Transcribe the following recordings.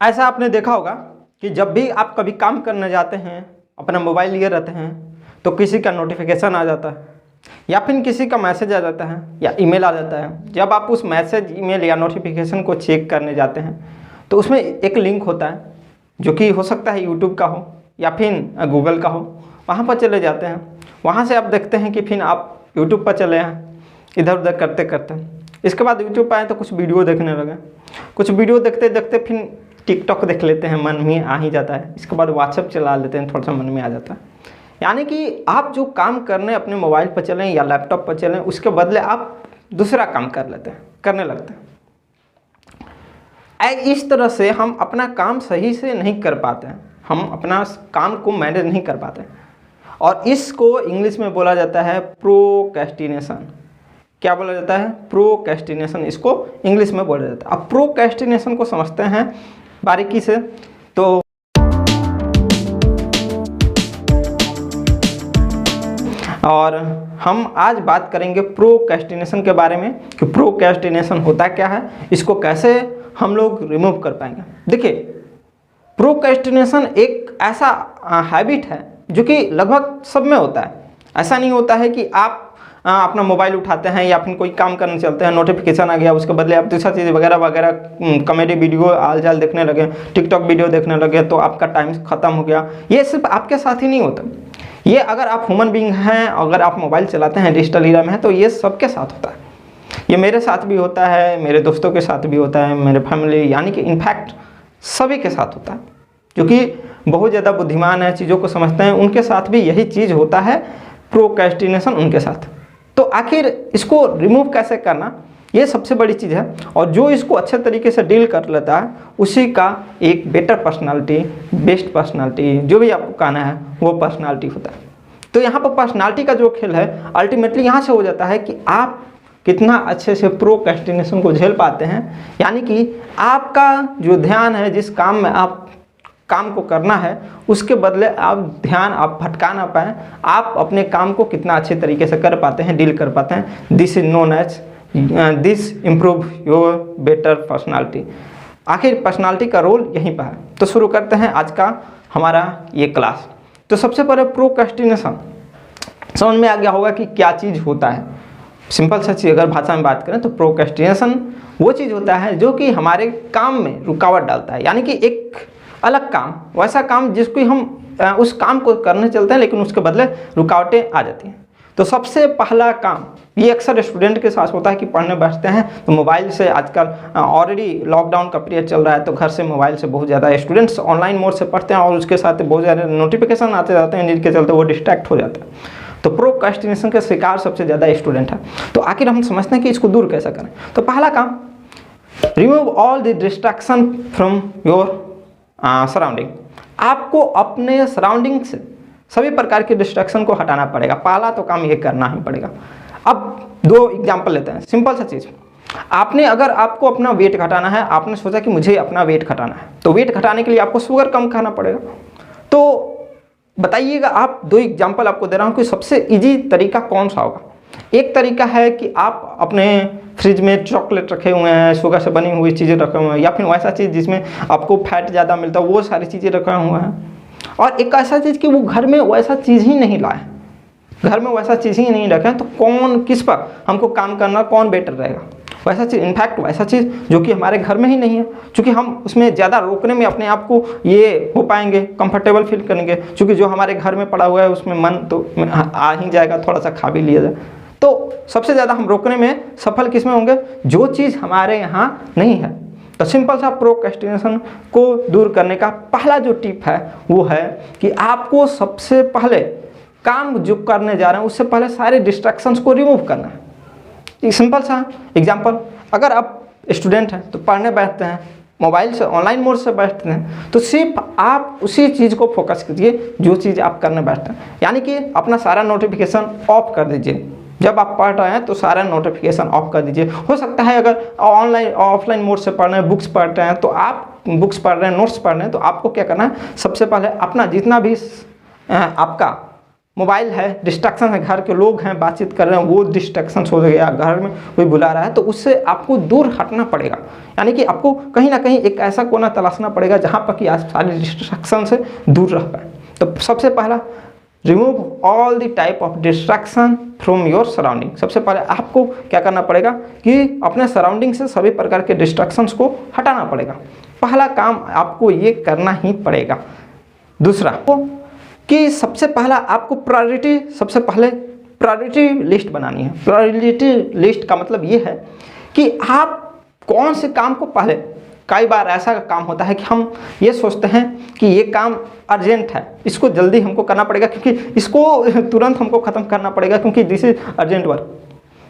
ऐसा आपने देखा होगा कि जब भी आप कभी काम करने जाते हैं, अपना मोबाइल लिए रहते हैं, तो किसी का नोटिफिकेशन आ जाता है या फिर किसी का मैसेज आ जाता है या ईमेल आ जाता है। जब आप उस मैसेज, ईमेल या नोटिफिकेशन को चेक करने जाते हैं तो उसमें एक लिंक होता है जो कि हो सकता है यूट्यूब का हो या फिर गूगल का हो। वहाँ पर चले जाते हैं, वहाँ से आप देखते हैं कि फिर आप यूट्यूब पर चले हैं इधर उधर करते करते। इसके बाद यूट्यूब पर आए तो कुछ वीडियो देखने लगे, कुछ वीडियो देखते देखते फिर टिकटॉक देख लेते हैं, मन में आ ही जाता है। इसके बाद व्हाट्सएप चला लेते हैं, थोड़ा सा मन में आ जाता है। यानी कि आप जो काम करने अपने मोबाइल पर चलें या लैपटॉप पर चलें, उसके बदले आप दूसरा काम करने लगते हैं। इस तरह से हम अपना काम सही से नहीं कर पाते हैं, हम अपना काम को मैनेज नहीं कर पाते हैं, और इसको इंग्लिश में बोला जाता है प्रोक्रेस्टिनेशन। क्या बोला जाता है? प्रोक्रेस्टिनेशन, इसको इंग्लिश में बोला जाता है। अब प्रोक्रेस्टिनेशन को समझते हैं बारीकी से। तो और हम आज बात करेंगे प्रोक्रेस्टिनेशन के बारे में कि प्रोक्रेस्टिनेशन होता क्या है, इसको कैसे हम लोग रिमूव कर पाएंगे। देखिए, प्रोक्रेस्टिनेशन एक ऐसा हैबिट है जो कि लगभग सब में होता है। ऐसा नहीं होता है कि आप अपना मोबाइल उठाते हैं या फिर कोई काम करने चलते हैं, नोटिफिकेशन आ गया, उसके बदले आप दूसरा चीज़ वगैरह वगैरह कॉमेडी वीडियो आल जाल देखने लगे, टिकटॉक वीडियो देखने लगे, तो आपका टाइम ख़त्म हो गया। ये सिर्फ आपके साथ ही नहीं होता, ये अगर आप ह्यूमन बीइंग हैं, अगर आप मोबाइल चलाते हैं, डिजिटल एरा में हैं, तो ये सबके साथ होता है। ये मेरे साथ भी होता है, मेरे दोस्तों के साथ भी होता है, मेरे फैमिली, यानी कि इनफैक्ट सभी के साथ होता है। जो कि बहुत ज़्यादा बुद्धिमान है, चीज़ों को समझते हैं, उनके साथ भी यही चीज़ होता है, प्रोक्रेस्टिनेशन उनके साथ। तो आखिर इसको रिमूव कैसे करना, ये सबसे बड़ी चीज़ है। और जो इसको अच्छे तरीके से डील कर लेता है, उसी का एक बेटर पर्सनालिटी, बेस्ट पर्सनालिटी, जो भी आपको कहना है, वो पर्सनालिटी होता है। तो यहाँ पर पर्सनालिटी का जो खेल है, अल्टीमेटली यहाँ से हो जाता है कि आप कितना अच्छे से प्रोक्रेस्टिनेशन को झेल पाते हैं। यानी कि आपका जो ध्यान है, जिस काम में आप काम को करना है, उसके बदले आप ध्यान आप भटका ना पाएँ, आप अपने काम को कितना अच्छे तरीके से कर पाते हैं, डील कर पाते हैं। This is known as this improve your better personality. आखिर पर्सनालिटी का रोल यहीं पर है। तो शुरू करते हैं आज का हमारा ये क्लास। तो सबसे पहले प्रोक्रेस्टिनेशन समझ में आ गया होगा कि क्या चीज़ होता है। सिंपल सा चीज़ अगर भाषा में बात करें तो प्रोक्रेस्टिनेशन वो चीज़ होता है जो कि हमारे काम में रुकावट डालता है। यानी कि एक अलग काम, वैसा काम जिसको हम उस काम को करने चलते हैं, लेकिन उसके बदले रुकावटें आ जाती हैं। तो सबसे पहला काम ये अक्सर स्टूडेंट के साथ होता है कि पढ़ने बैठते हैं तो मोबाइल से, आजकल ऑलरेडी लॉकडाउन का पीरियड चल रहा है, तो घर से मोबाइल से बहुत ज़्यादा स्टूडेंट्स ऑनलाइन मोड से पढ़ते हैं, और उसके साथ बहुत ज़्यादा नोटिफिकेशन आते जाते हैं, जिनके चलते वो डिस्ट्रैक्ट हो जाते हैं। तो प्रोक्रेस्टिनेशन का शिकार सबसे ज़्यादा स्टूडेंट है। तो आखिर हम समझते हैं कि इसको दूर कैसे करें। तो पहला काम, remove all the distraction from your surrounding. आपको अपने सराउंडिंग से सभी प्रकार के डिस्ट्रैक्शन को हटाना पड़ेगा। पहला तो काम ये करना ही पड़ेगा। अब दो एग्जांपल लेते हैं, सिंपल सा चीज़। आपने, अगर आपको अपना वेट घटाना है, आपने सोचा कि मुझे अपना वेट घटाना है, तो वेट घटाने के लिए आपको शुगर कम खाना पड़ेगा। तो बताइएगा, आप दो एग्जांपल आपको दे रहा हूँ कि सबसे इजी तरीका कौन सा होगा। एक तरीका है कि आप अपने फ्रिज में चॉकलेट रखे हुए हैं, शुगर से बनी हुई चीज़ें रखे हुए हैं, या फिर वैसा चीज़ जिसमें आपको फैट ज़्यादा मिलता है, वो सारी चीज़ें रखे हुए हैं। और एक ऐसा चीज़ कि वो घर में वैसा चीज़ ही नहीं लाए, घर में वैसा चीज़ ही नहीं रखें, तो कौन, किस पर हमको काम करना, कौन बेटर रहेगा। वैसा चीज़, इनफैक्ट वैसा चीज़ जो कि हमारे घर में ही नहीं है, क्योंकि हम उसमें ज़्यादा रोकने में अपने आप को ये हो पाएंगे, कंफर्टेबल फील करेंगे, क्योंकि जो हमारे घर में पड़ा हुआ है उसमें मन तो आ ही जाएगा, थोड़ा सा खा भी लिया जाए। तो सबसे ज़्यादा हम रोकने में सफल किस में होंगे, जो चीज़ हमारे यहाँ नहीं है। तो सिंपल सा प्रोक्रेस्टिनेशन को दूर करने का पहला जो टिप है वो है कि आपको सबसे पहले काम जो करने जा रहे हैं उससे पहले सारे डिस्ट्रैक्शंस को रिमूव करना है। एक सिंपल सा एग्जांपल, अगर आप स्टूडेंट हैं तो पढ़ने बैठते हैं, मोबाइल से ऑनलाइन मोड से बैठते हैं, तो सिर्फ आप उसी चीज़ को फोकस कीजिए जो चीज़ आप करने बैठते हैं। यानी कि अपना सारा नोटिफिकेशन ऑफ कर दीजिए। जब आप पढ़ रहे हैं तो सारा नोटिफिकेशन ऑफ कर दीजिए। हो सकता है अगर ऑनलाइन ऑफलाइन मोड से पढ़ रहे हैं, बुक्स पढ़ रहे हैं, तो आप बुक्स पढ़ रहे हैं, नोट्स पढ़ रहे हैं, तो आपको क्या करना है, सबसे पहले अपना जितना भी आपका मोबाइल है, डिस्ट्रैक्शन है, घर के लोग हैं बातचीत कर रहे हैं, वो डिस्ट्रैक्शन हो गया, घर में कोई बुला रहा है, तो उससे आपको दूर हटना पड़ेगा। यानी कि आपको कहीं ना कहीं एक ऐसा कोना तलाशना पड़ेगा जहाँ पर कि आप सारे डिस्ट्रैक्शन से दूर रह पाए। तो सबसे पहला, remove all the type of distraction from your surrounding. सबसे पहले आपको क्या करना पड़ेगा कि अपने सराउंडिंग से सभी प्रकार के डिस्ट्रैक्शंस को हटाना पड़ेगा। पहला काम आपको ये करना ही पड़ेगा। दूसरा कि सबसे पहला आपको प्रायोरिटी लिस्ट बनानी है। प्रायोरिटी लिस्ट का मतलब ये है कि आप कौन से काम को पहले, कई बार ऐसा काम होता है कि हम ये सोचते हैं कि ये काम अर्जेंट है, इसको जल्दी हमको करना पड़ेगा, क्योंकि इसको तुरंत हमको ख़त्म करना पड़ेगा, क्योंकि दिस इज अर्जेंट वर्क।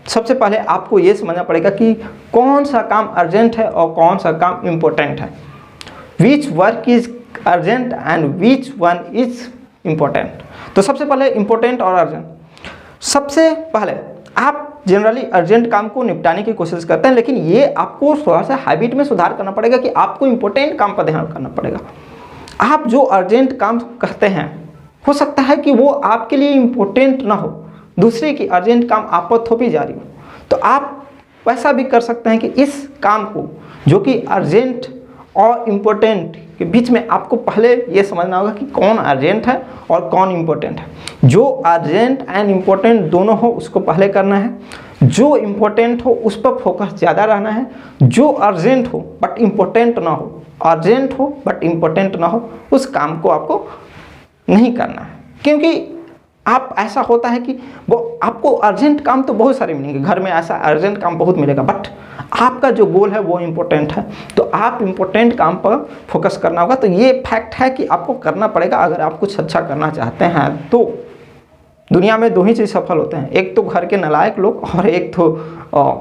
सबसे पहले आपको ये समझना पड़ेगा कि कौन सा काम अर्जेंट है और कौन सा काम इम्पोर्टेंट है। Which work is urgent and which one is important. तो सबसे पहले इम्पोर्टेंट और अर्जेंट। सबसे पहले आप जनरली अर्जेंट काम को निपटाने की कोशिश करते हैं, लेकिन ये आपको थोड़ा सा हैबिट में सुधार करना पड़ेगा कि आपको इम्पोर्टेंट काम पर ध्यान करना पड़ेगा। आप जो अर्जेंट काम करते हैं, हो सकता है कि वो आपके लिए इम्पोर्टेंट ना हो, दूसरे की अर्जेंट काम आप पर थोपी जा रही हो। तो आप वैसा भी कर सकते हैं कि इस काम को, जो कि अर्जेंट और इम्पोर्टेंट के बीच में, आपको पहले ये समझना होगा कि कौन अर्जेंट है और कौन इम्पोर्टेंट है। जो अर्जेंट एंड इम्पोर्टेंट दोनों हो उसको पहले करना है। जो इम्पोर्टेंट हो उस पर फोकस ज़्यादा रहना है। जो अर्जेंट हो बट इम्पोर्टेंट ना हो, अर्जेंट हो बट इम्पोर्टेंट ना हो, उस काम को आपको नहीं करना है। क्योंकि आप ऐसा होता है कि वो आपको अर्जेंट काम तो बहुत सारे मिलेंगे, घर में ऐसा अर्जेंट काम बहुत मिलेगा, बट आपका जो गोल है वो इम्पोर्टेंट है, तो आप इम्पोर्टेंट काम पर फोकस करना होगा। तो ये फैक्ट है कि आपको करना पड़ेगा अगर आप कुछ अच्छा करना चाहते हैं। तो दुनिया में दो ही चीज़ सफल होते हैं, एक तो घर के नालायक लोग और एक तो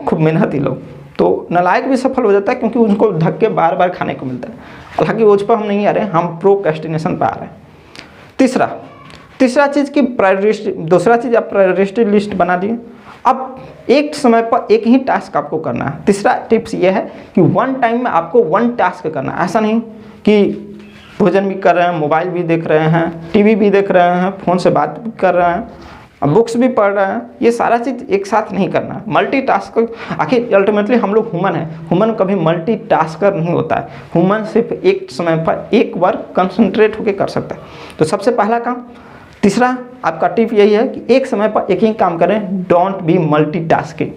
खूब मेहनती लोग। तो नालायक भी सफल हो जाता है क्योंकि उनको धक्के बार बार खाने को मिलता है। हालांकि उस पर हम नहीं आ रहे हैं, हम प्रोक्रेस्टिनेशन पर आ रहे हैं। तीसरा चीज़ की प्रायोरिटी, दूसरा चीज़ आप प्रायोरिटी लिस्ट बना दिए। अब एक समय पर एक ही टास्क आपको करना है। तीसरा टिप्स ये है कि वन टाइम में आपको वन टास्क करना है। ऐसा नहीं कि भोजन भी कर रहे हैं, मोबाइल भी देख रहे हैं, टीवी भी देख रहे हैं, फ़ोन से बात भी कर रहे हैं, बुक्स भी पढ़ रहे हैं, ये सारा चीज़ एक साथ नहीं करना है। मल्टीटास्कर, आखिर अल्टीमेटली हम लोग ह्यूमन हैं, ह्यूमन कभी मल्टीटास्कर नहीं होता है। ह्यूमन सिर्फ एक समय पर एक वर्क कंसंट्रेट होकर कर सकता है। तो सबसे पहला काम, तीसरा आपका टिप यही है कि एक समय पर एक ही काम करें, डोंट बी मल्टीटास्किंग।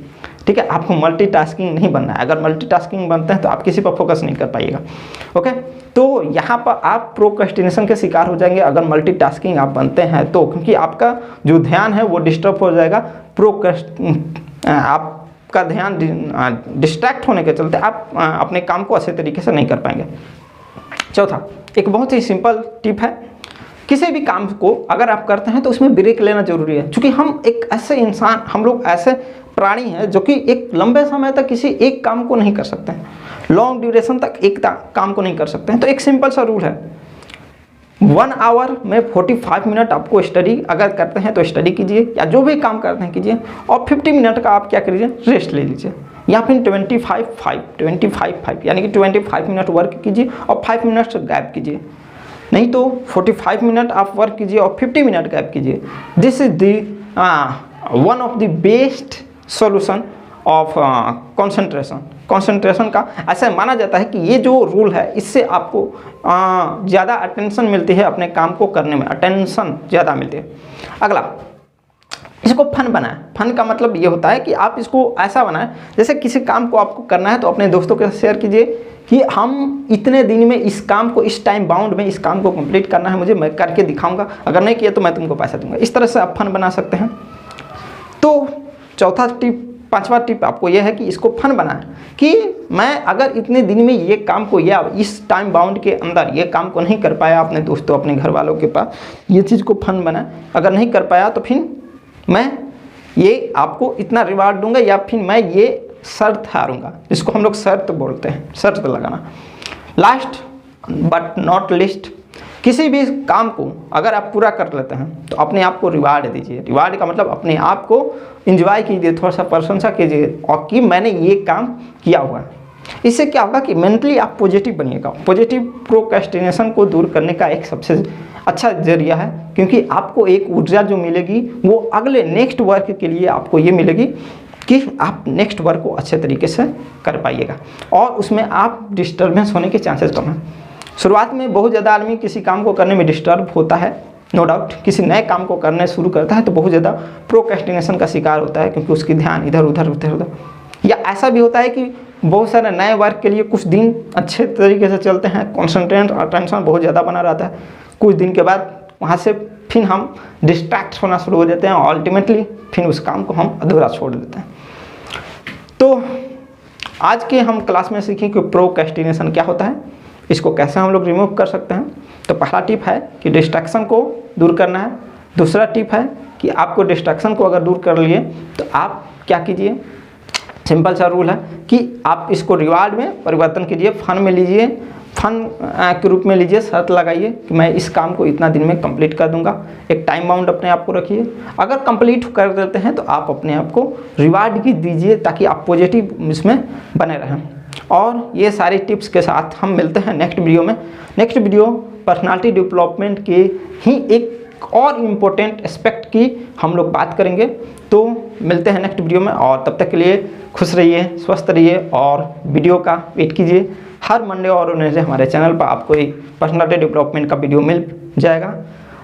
ठीक है, आपको मल्टीटास्किंग नहीं बनना है। अगर मल्टीटास्किंग बनते हैं तो आप किसी पर फोकस नहीं कर पाइएगा। ओके, तो यहाँ पर आप प्रोक्रेस्टिनेशन के शिकार हो जाएंगे अगर मल्टीटास्किंग आप बनते हैं तो, क्योंकि आपका जो ध्यान है वो डिस्टर्ब हो जाएगा। आपका ध्यान डिस्ट्रैक्ट होने के चलते आप अपने काम को अच्छे तरीके से नहीं कर पाएंगे। चौथा, एक बहुत ही सिंपल टिप है, किसी भी काम को अगर आप करते हैं तो उसमें ब्रेक लेना जरूरी है। क्योंकि हम एक ऐसे इंसान, हम लोग ऐसे प्राणी हैं जो कि एक लंबे समय तक किसी एक काम को नहीं कर सकते हैं, लॉन्ग ड्यूरेशन तक एक काम को नहीं कर सकते हैं। तो एक सिंपल सा रूल है, 1 आवर में 45 मिनट आपको स्टडी अगर करते हैं तो स्टडी कीजिए, या जो भी काम करते हैं कीजिए, और 50 मिनट का आप क्या करिए, रेस्ट ले लीजिए। या फिर 25-5 यानी कि 25 मिनट वर्क कीजिए और 5 मिनट गैप कीजिए। नहीं तो 45 मिनट आप वर्क कीजिए और 50 मिनट गैप कीजिए। This is the one of the best solution of concentration का। ऐसा माना जाता है कि ये जो रूल है इससे आपको ज़्यादा अटेंशन मिलती है, अपने काम को करने में अटेंशन ज़्यादा मिलती है। अगला, इसको फन बनाएं। फन का मतलब ये होता है कि आप इसको ऐसा बनाएं, जैसे किसी काम को आपको करना है तो अपने दोस्तों के साथ शेयर कीजिए कि हम इतने दिन में इस काम को, इस टाइम बाउंड में इस काम को कंप्लीट करना है मुझे, मैं करके दिखाऊंगा, अगर नहीं किया तो मैं तुमको पैसा दूंगा। इस तरह से आप फन बना सकते हैं। तो पांचवा टिप आपको यह है कि इसको फन बनाएं कि मैं अगर इतने दिन में ये काम को या इस टाइम बाउंड के अंदर ये काम को नहीं कर पाया, अपने दोस्तों अपने घर वालों के पास ये चीज़ को फन बनाएं। अगर नहीं कर पाया तो फिर मैं ये आपको इतना रिवार्ड दूंगा, या फिर मैं ये शर्त हारूंगा, जिसको हम लोग शर्त बोलते हैं, शर्त लगाना। लास्ट बट नॉट लिस्ट, किसी भी काम को अगर आप पूरा कर लेते हैं तो अपने आप को रिवार्ड दीजिए। रिवार्ड का मतलब अपने आप को एंजॉय कीजिए, थोड़ा सा प्रशंसा कीजिए और कि मैंने ये काम किया हुआ है। इससे क्या होगा कि मेंटली आप पॉजिटिव बनिएगा। पॉजिटिव प्रोक्रेस्टिनेशन को दूर करने का एक सबसे अच्छा जरिया है, क्योंकि आपको एक ऊर्जा जो मिलेगी वो अगले नेक्स्ट वर्क के लिए आपको ये मिलेगी कि आप नेक्स्ट वर्क को अच्छे तरीके से कर पाइएगा और उसमें आप डिस्टर्बेंस होने के चांसेस कम हैं। शुरुआत में बहुत ज़्यादा आदमी किसी काम को करने में डिस्टर्ब होता है, नो डाउट। किसी नए काम को करने शुरू करता है तो बहुत ज़्यादा प्रोक्रेस्टिनेशन का शिकार होता है, क्योंकि उसकी ध्यान इधर उधर। या ऐसा भी होता है कि बहुत सारे नए वर्क के लिए कुछ दिन अच्छे तरीके से चलते हैं, कॉन्सेंट्रेट और टेंशन बहुत ज़्यादा बना रहता है। कुछ दिन के बाद वहाँ से फिर हम डिस्ट्रैक्ट होना शुरू हो जाते हैं और अल्टीमेटली फिर उस काम को हम अधूरा छोड़ देते हैं। तो आज के हम क्लास में सीखें कि प्रोक्रेस्टिनेशन क्या होता है, इसको कैसे हम लोग रिमूव कर सकते हैं। तो पहला टिप है कि डिस्ट्रैक्शन को दूर करना है। दूसरा टिप है कि आपको डिस्ट्रैक्शन को अगर दूर कर लिए तो आप क्या कीजिए, सिंपल सा रूल है कि आप इसको रिवार्ड में परिवर्तन कीजिए, फन में लीजिए, फन के रूप में लीजिए। शर्त लगाइए कि मैं इस काम को इतना दिन में कंप्लीट कर दूंगा। एक टाइम बाउंड अपने आप को रखिए। अगर कंप्लीट कर देते हैं तो आप अपने आप को रिवार्ड की दीजिए ताकि आप पॉजिटिव इसमें बने रहें। और ये सारी टिप्स के साथ हम मिलते हैं नेक्स्ट वीडियो में। नेक्स्ट वीडियो पर्सनालिटी डेवलपमेंट के ही एक और इम्पोर्टेंट एस्पेक्ट की हम लोग बात करेंगे। तो मिलते हैं नेक्स्ट वीडियो में, और तब तक के लिए खुश रहिए, स्वस्थ रहिए और वीडियो का वेट कीजिए। हर मंडे और वेडनेसडे हमारे चैनल पर आपको एक पर्सनालिटी डेवलपमेंट का वीडियो मिल जाएगा।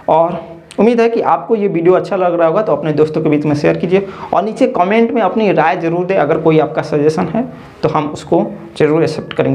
और उम्मीद है कि आपको ये वीडियो अच्छा लग रहा होगा, तो अपने दोस्तों के बीच में शेयर कीजिए और नीचे कमेंट में अपनी राय ज़रूर दें। अगर कोई आपका सजेशन है तो हम उसको ज़रूर एक्सेप्ट करेंगे।